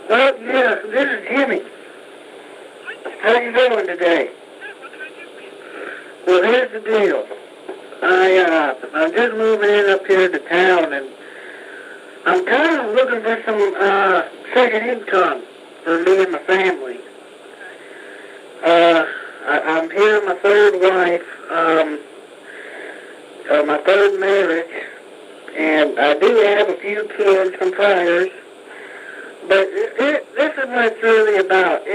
Well, yeah, this is Jimmy. How you doing today? Well, here's the deal. I'm just moving in up here to town, and I'm kind of looking for some second income for me and my family. I'm here with my third wife, my third marriage, and I do have a few kids from priors. But this is what it's really about.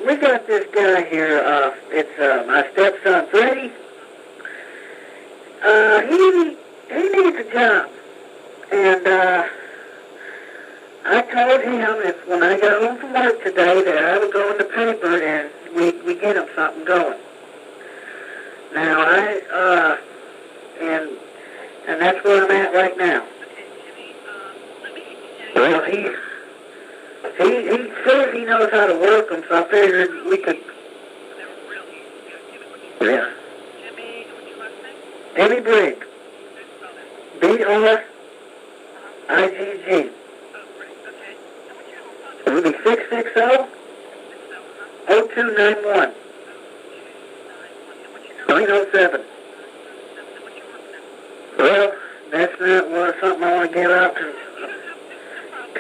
We got this guy here. It's my stepson, Freddie. He needs a job, and I told him if when I got home from work today that I would go in the paper and we get him something going. Now and that's where I'm at right now. Well, he says he knows how to work them, so I figured we could. Yeah. Jimmy Brigg. Brigg. It would be 660-0291. 907. Well, that's not something I want to give out to.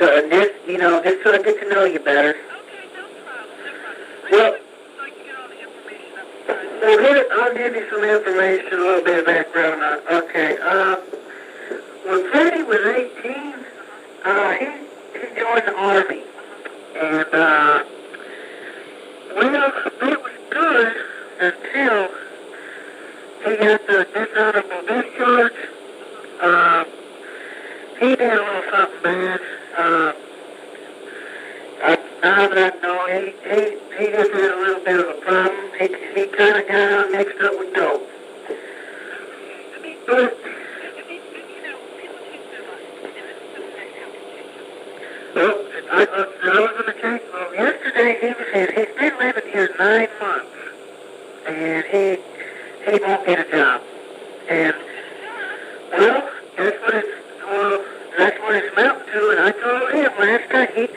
Just, just so I get to know you better. Well, here, I'll give you some information, a little bit of background on. Okay, when Freddie was 18, he joined the Army. And, well, it was good until he got the dishonorable discharge. He did a little something bad. I know he just had a little bit of a problem. He kind of got mixed up with dope. But, well, I was going to take, well, yesterday he was here. He's been living here 9 months. And he won't get a job. And, well, that's what it's amounting to. And I told him last night,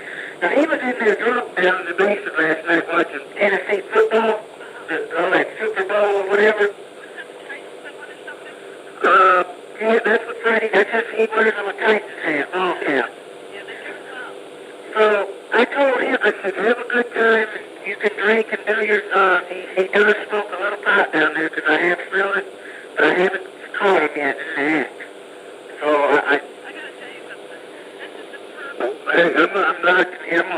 he was in there drunk down in the basement last night watching Tennessee football, that Super Bowl or whatever. Yeah, that's what Freddie, that's just, he wears them a Titans hat, ball cap. So I told him, I said, have a good time, and you can drink and do your, he does smoke a little pot down there, because I have smelled it, but I haven't caught him yet in the act. So hey, I'm going to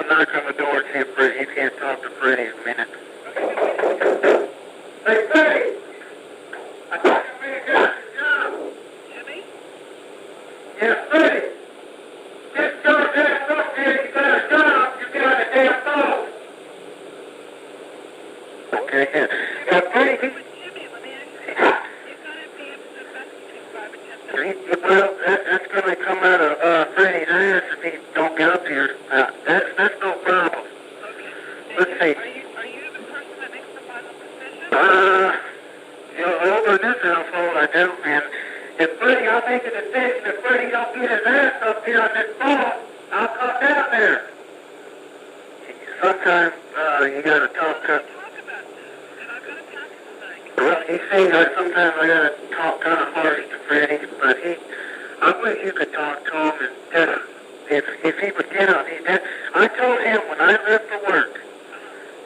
knock on the door and see if Freddie can't talk to Freddie in a minute. Hey, Freddie! I thought you really got the job. Jimmy? Yeah, Freddie! Just don't have something, you got a job, you got a damn phone. Okay, yeah. Now, Freddie, well, that's going to come out of Freddie's ass if he don't get up here. That's no problem. Let's see. Are you the person that makes the final decision? Over in this household, I do. And if Freddie, I'll make a decision. If Freddie don't get his ass up here on this phone, I'll come down there. Sometimes you got to talk to. Well, you see, sometimes I got to talk kind of harsh to Freddie, but I wish you could talk to him and just, if he would get up. I told him when I left for work,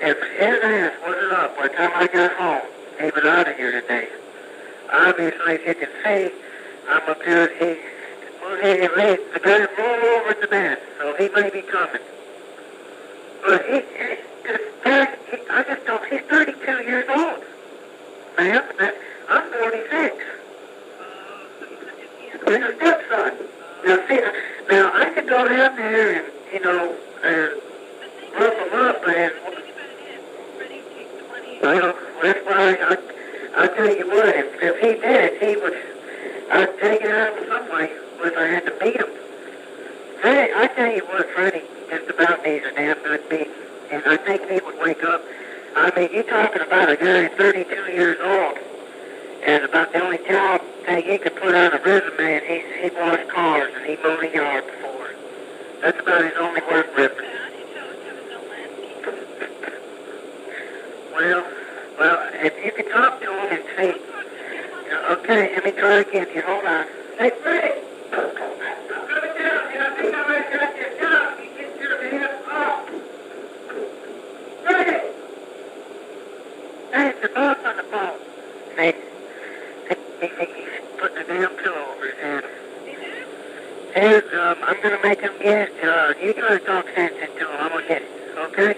if his ass wasn't up by the time I got home, he was out of here today. Obviously, as you can see, I'm up here, the guy rolled over in the bed, so he may be coming. But I just don't, he's 32 years old. Man, I'm 46. He's a stepson. Now I could go down there and, rough him up, and, well, that's why I tell you what, if he did, I'd take it out of him some way, if I had to beat him. Freddie, I tell you what, Freddie just about needs a damn good beating, and I think he would wake up. I mean, you're talking about a guy 32 years old, and about the only job thing he could put on a resume, and he washed cars and he mowed a yard before. That's about his only work record. Okay, let me try again here. Hold on. Hey, Freddie! I'm coming down here. I think I might have got your job. You get your hands off. Freddie! Hey, it's the boss on the phone. Hey, he's putting a damn pillow over his head. Hey, I'm gonna make him guess. You try to talk sense into him. I'm gonna get it. Okay?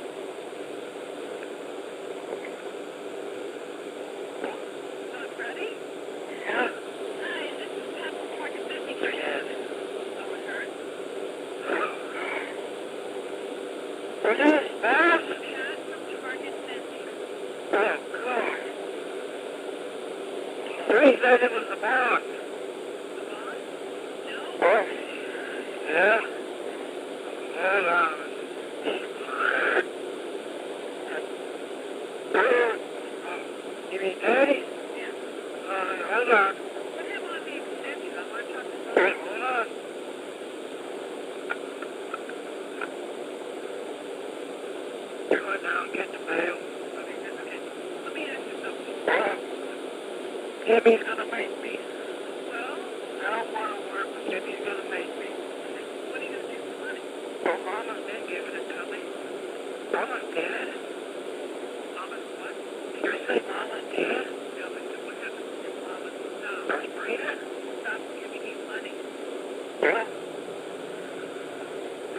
Freddie? Yeah? Hi, this is Pat from Market Vending. Yes. Someone hurt? What is this, boss? Pat from Target Vending. Oh, God. He said it was the boss. The boss? No? What? Yeah? Hold on. You mean Daddy? Yeah. Hold on. Put him on the extension. I want to talk to Hold someone. on. Go down, get the mail. Okay. Let me ask you something. Jimmy's gonna make me. Well, I don't want to work, but Jimmy's gonna make me. what are you going to do for money? Well, Mama's been giving it to me. Mama's dead. Mama's what? Did you say Mama's dead? No, but what happened to your mama? No. That's Brigg. Stop giving me money. Well,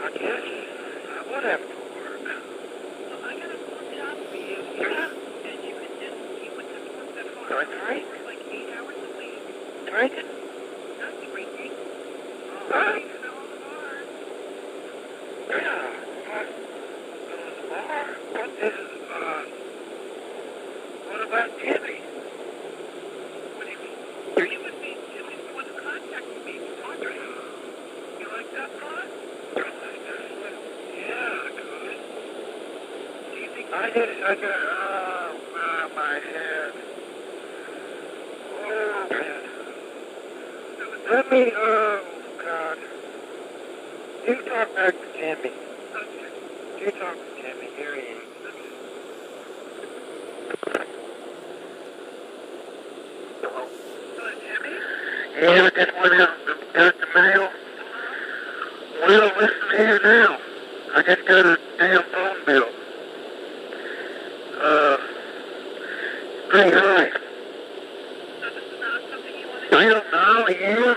I guess I would have to work. Well, I got a full job for you. Yeah. And you wouldn't have to work that hard. That's right. Work like 8 hours a week. Drinking? Not drinking. Huh? You know, hard. Yeah. What is, what about Jimmy? What do you mean? You would be Jimmy's the one who contacted me to talk to you. You like that thought? Yeah, good. Do you think I got, my head. Oh, man. Let me, oh, God. You talk back to Jimmy. okay. You talk to Jimmy. Here he is. Hello? Hello, Jimmy? Yeah, I just went out and got the mail. Well, listen here now. I just got a damn phone bill. Pretty high. So this is not something you want to do? Well, no, yeah.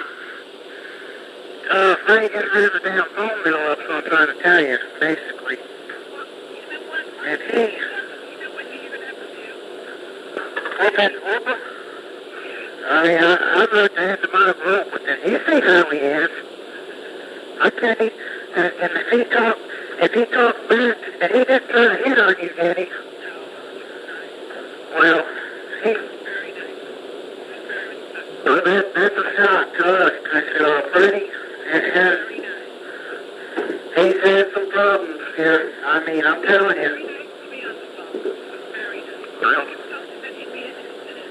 Freddie got rid of the damn phone bill up, so I'm trying to tell you, basically. Well, you know what? And You know what you're going to have to do? what's that, Whooper? I'm not to hand him my rope with it. You see how he is. I tell you, and if he talks back, and he just trying to hit on you, Daddy. Well, Very nice. well, that's a shock to us, because Freddie Very nice. he's had some problems here. I mean, I'm telling Very you. nice to be on the phone. Very nice. Well, It's something that he'd be interested in.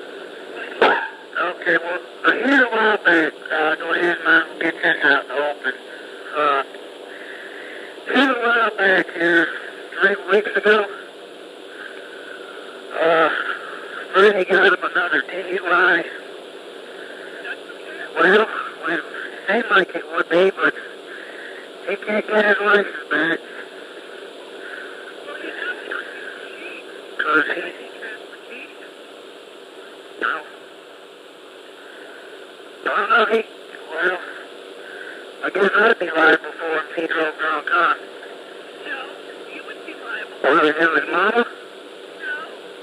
okay, well, here a while back, go ahead and I'll get this out in the open. Here a while back here, 3 weeks ago, Freddie got him another DUI. Well, it seemed like it would be, but he can't get his license back. Well, you know, Because he, transportation. no. Well, well, I guess I'd be liable for him if he drove drunk on. No, you wouldn't be liable. Or it was Mama? No,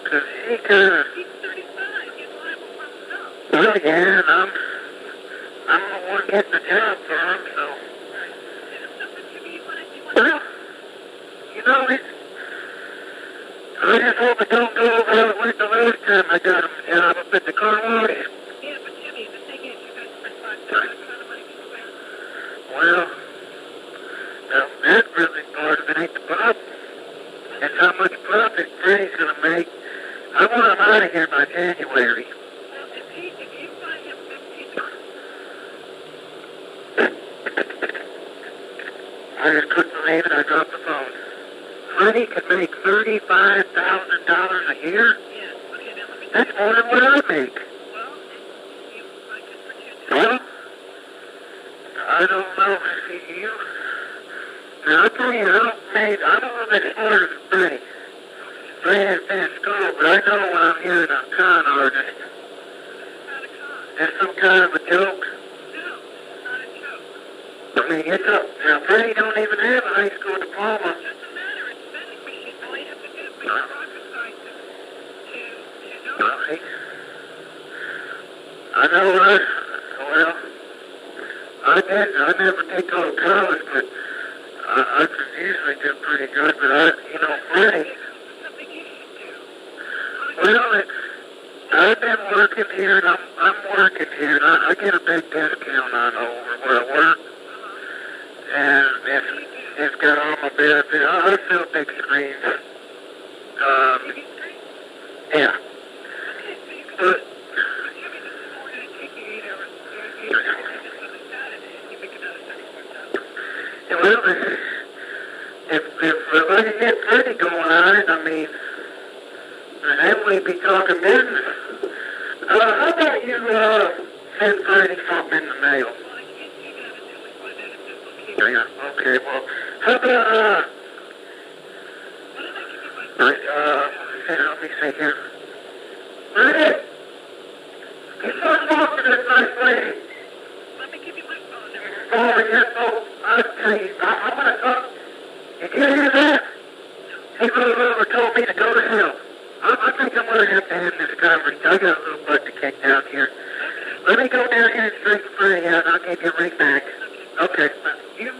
Because he kind of, he's 35. He's liable for himself. well, yeah, and I'm the one getting the job for him, so. Is it something to me you want to do? Well, you know, I just hope it don't go over how it went the last time I got him a job up at the car wash. Yeah, but Jimmy, the thing is, you got to spend $5 kind of money to spend. Well, that really part of it ain't the problem. It's how much profit Freddie's going to make. I want him out of here by January. Well, if you buy him 15, I just couldn't believe it. I dropped the phone. Freddie could make $35,000 a year? yeah, okay, now let me That's more than what I make. well, you I don't know if you... Now, I'll tell you, I'm a little bit smarter than Freddie. Freddie's been in school, but I know when I'm hearing a con artist. Not a con. It's some kind of a joke. No, it's not a joke. I mean, it's up. Now, Freddie don't even have a high school diploma. Doesn't matter. It's vending machine. All you have to do is be rocket scientist to know. Right. I know, well, I never did go to college, but I could usually do pretty good, but Freddie, Something you should do. well, I've been working here, and I'm working here, and I get a big discount on over where I work, and it's got all my benefits. I sell big screens. TV screen? Yeah. Okay, so you can But, give me this morning and take you 8 hours. 8 hours just on a Saturday, and you make another $35. well, if I can get Freddie going on it, I mean, then we'd be talking business. How about you send Freddie something in the mail? Well, I can't do that until we find out if this location. Yeah, okay, well, how about, Why don't I give you my phone? let me see here. Freddie! You start talking to this nice lady. Let me give you my phone number. Oh, yes, oh, I'll tell you, I'm gonna talk. Did you hear that? He rolled over and told me to go to hell. I think I'm going to have to end this conference. I got a little butt to kick down here. Let me go down here and straighten Freddie out, and I'll give you a ring back. Okay. You